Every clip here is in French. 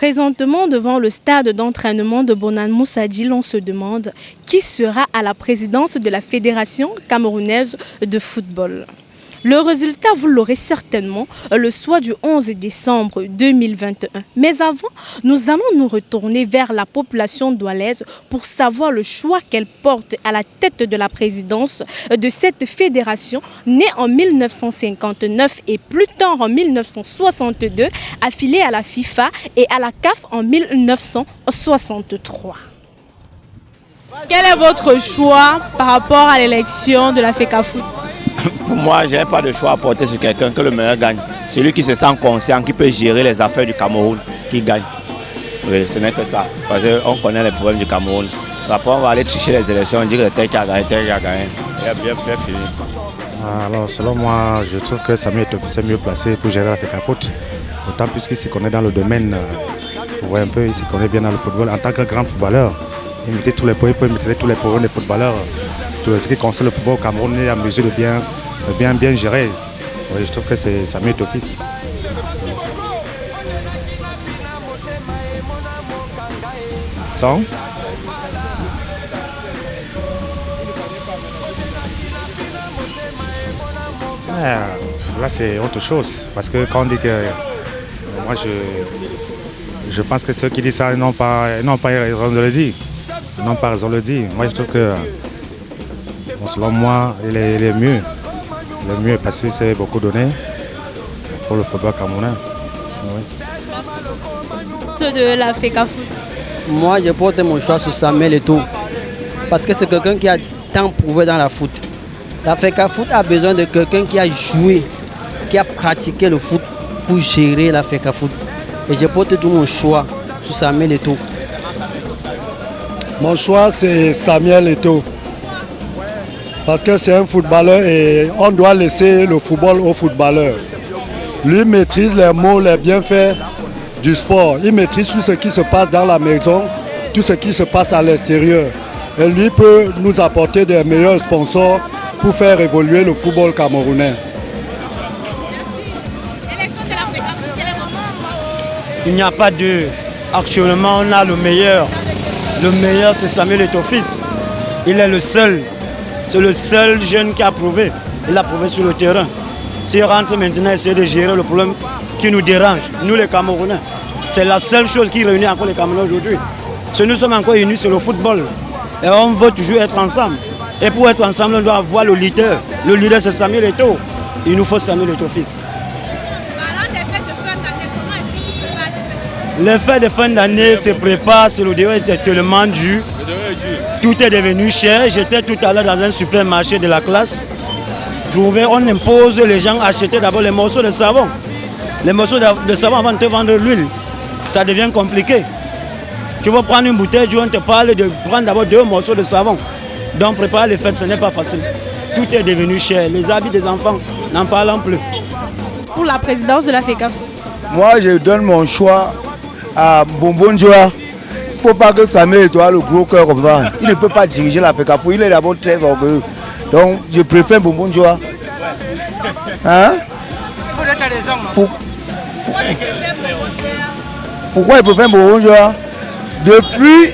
Présentement, devant le stade d'entraînement de Bonan Moussadil, on se demande qui sera à la présidence de la Fédération camerounaise de football. Le résultat, vous l'aurez certainement le soir du 11 décembre 2021. Mais avant, nous allons nous retourner vers la population doualaise pour savoir le choix qu'elle porte à la tête de la présidence de cette fédération née en 1959 et plus tard en 1962, affiliée à la FIFA et à la CAF en 1963. Quel est votre choix par rapport à l'élection de la FECAFOOT? Pour moi, je n'ai pas de choix à porter sur quelqu'un que le meilleur gagne. Celui qui se sent conscient, qui peut gérer les affaires du Cameroun, qui gagne. Oui, ce n'est que ça. Parce qu'on connaît les problèmes du Cameroun. Après, on va aller tricher les élections, on dit que tel qui a gagné, tel qui a gagné. Et bien fini. Alors, selon moi, je trouve que Samuel Etofi est mieux placé pour gérer la FECAFOOT. D'autant plus qu'il se connaît dans le domaine. Vous voyez un peu, il se connaît bien dans le football. En tant que grand footballeur, il maîtrise tous les points, il peut maîtriser tous les problèmes des footballeurs. Tout ce qui concerne le football au Cameroun est en mesure de bien gérer. Oui, je trouve que c'est Samuel Etofi. Son là, c'est autre chose. Parce que quand on dit que... Moi, je pense que ceux qui disent ça n'ont pas raison de le dire. Ils n'ont pas raison de le dire. Moi, je trouve que... Bon, selon moi, il est mieux. Le mieux parce que c'est beaucoup donné pour le football camerounais. Oui. Ceux de la FECAFOOT. Moi, je porte mon choix sur Samuel Etofi parce que c'est quelqu'un qui a tant prouvé dans la foot. La FECAFOOT a besoin de quelqu'un qui a joué, qui a pratiqué le foot pour gérer la FECAFOOT. Et je porte tout mon choix sur Samuel Etofi. Mon choix, c'est Samuel Etofi. Parce que c'est un footballeur et on doit laisser le football aux footballeurs. Lui maîtrise les mots, les bienfaits du sport. Il maîtrise tout ce qui se passe dans la maison, tout ce qui se passe à l'extérieur. Et lui peut nous apporter des meilleurs sponsors pour faire évoluer le football camerounais. Il n'y a pas de... Actuellement, on a le meilleur. Le meilleur, c'est Samuel Etofi. Il est le seul. C'est le seul jeune qui a prouvé. Il a prouvé sur le terrain. S'il rentre maintenant, essayer de gérer le problème qui nous dérange, nous les Camerounais. C'est la seule chose qui réunit encore les Camerounais aujourd'hui. Si nous sommes encore unis, c'est le football. Et on veut toujours être ensemble. Et pour être ensemble, on doit avoir le leader. Le leader, c'est Samuel Etofi. Il nous faut Samuel Etofi. Les fêtes de fin d'année se préparent, c'est le délai est tellement dur. Tout est devenu cher. J'étais tout à l'heure dans un supermarché de la classe. On impose les gens à acheter d'abord les morceaux de savon. Les morceaux de savon avant de te vendre l'huile. Ça devient compliqué. Tu vas prendre une bouteille, on te parle de prendre d'abord 2 morceaux de savon. Donc préparer les fêtes, ce n'est pas facile. Tout est devenu cher. Les habits des enfants, n'en parlons plus. Pour la présidence de la FECAFOOT. Moi, je donne mon choix à Bonbon Joa. Il ne faut pas que Samuel Etofi ait le gros cœur comme ça. Il ne peut pas diriger la FECAFOOT. Il est d'abord très orgueilleux. Donc, je préfère Bonbon Joa. Hein? Pourquoi il préfère Bonbon Joa?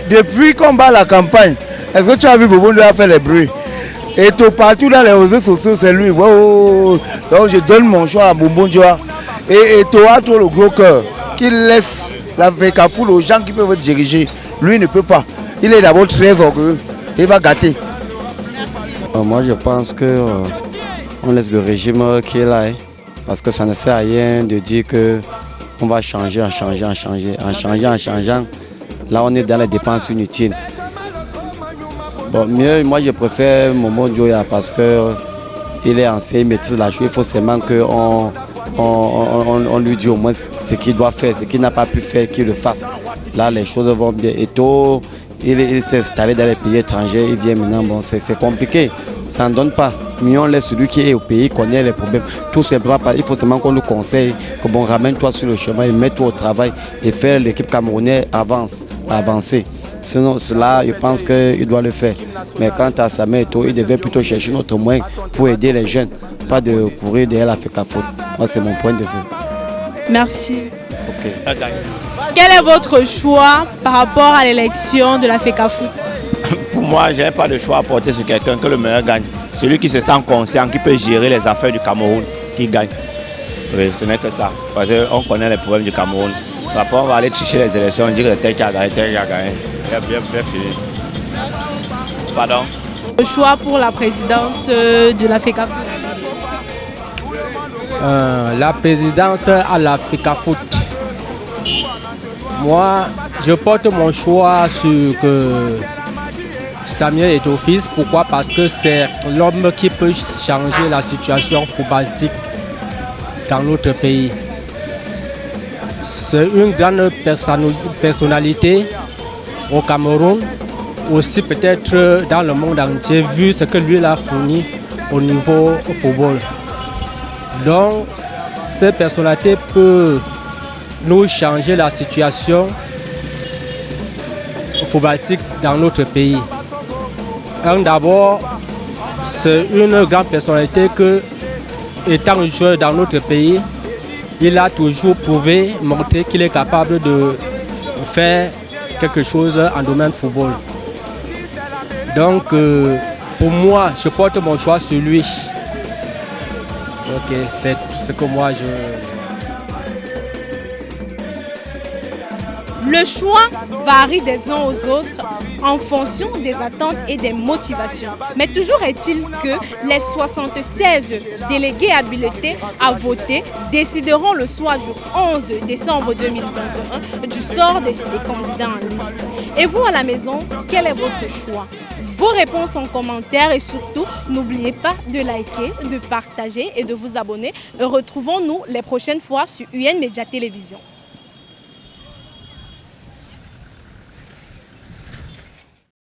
Depuis qu'on bat la campagne, est-ce que tu as vu Bonbon Joa faire les bruits? Et tout partout dans les réseaux sociaux, c'est lui. Wow. Donc, je donne mon choix à Bonbon Joa. Et Etofi a trop le gros cœur. Qu'il laisse la FECAFOOT aux gens qui peuvent diriger. Lui ne peut pas. Il est d'abord très orgueilleux. Il va gâter. Moi je pense qu'on laisse le régime qui est là. Parce que ça ne sert à rien de dire qu'on va changer en changeant. Là on est dans les dépenses inutiles. Bon, mieux, moi je préfère Momo Joya parce qu'il est ancien, il maîtrise la chose. Il faut seulement qu'on lui dit au moins ce qu'il doit faire, ce qu'il n'a pas pu faire, qu'il le fasse. Là, les choses vont bien. Et tôt, il s'est installé dans les pays étrangers, il vient maintenant, bon, c'est compliqué, ça ne donne pas. Mais on laisse celui qui est au pays, connaît les problèmes. Tout simplement, il faut seulement qu'on nous conseille, que bon, ramène-toi sur le chemin, mets-toi au travail et faire l'équipe camerounaise avancer. Sinon, cela, je pense qu'il doit le faire. Mais quant à Samuel Etofi, il devait plutôt chercher notre moyen pour aider les jeunes, pas de courir derrière la FECAFOOT. Moi, c'est mon point de vue. Merci. Ok. Quel est votre choix par rapport à l'élection de la FECAFOOT? Pour moi, je n'ai pas de choix à porter sur quelqu'un, que le meilleur gagne. Celui qui se sent conscient, qui peut gérer les affaires du Cameroun, qui gagne. Oui, ce n'est que ça. Parce qu'on connaît les problèmes du Cameroun. Après, on va aller tricher les élections, on dit que tel qui a gagné, tel qui a gagné. Bien fini. Pardon? Le choix pour la présidence de la FECAFOOT? La présidence à la FECAFOOT. Moi, je porte mon choix sur que Samuel Eto'o-Fils. Pourquoi? Parce que c'est l'homme qui peut changer la situation footballistique dans notre pays. C'est une grande personnalité au Cameroun, aussi peut-être dans le monde entier, vu ce que lui a fourni au niveau football. Donc, cette personnalité peut nous changer la situation footballistique dans notre pays. D'abord, c'est une grande personnalité que, étant joueur dans notre pays, il a toujours prouvé, montré qu'il est capable de faire quelque chose en domaine football. Donc, pour moi, je porte mon choix sur lui. Ok, c'est tout ce que moi je... Le choix varie des uns aux autres en fonction des attentes et des motivations. Mais toujours est-il que les 76 délégués habilités à voter décideront le soir du 11 décembre 2021 du sort des 6 candidats en liste. Et vous à la maison, quel est votre choix? Vos réponses en commentaire et surtout, n'oubliez pas de liker, de partager et de vous abonner. Retrouvons-nous les prochaines fois sur UN Média Télévision.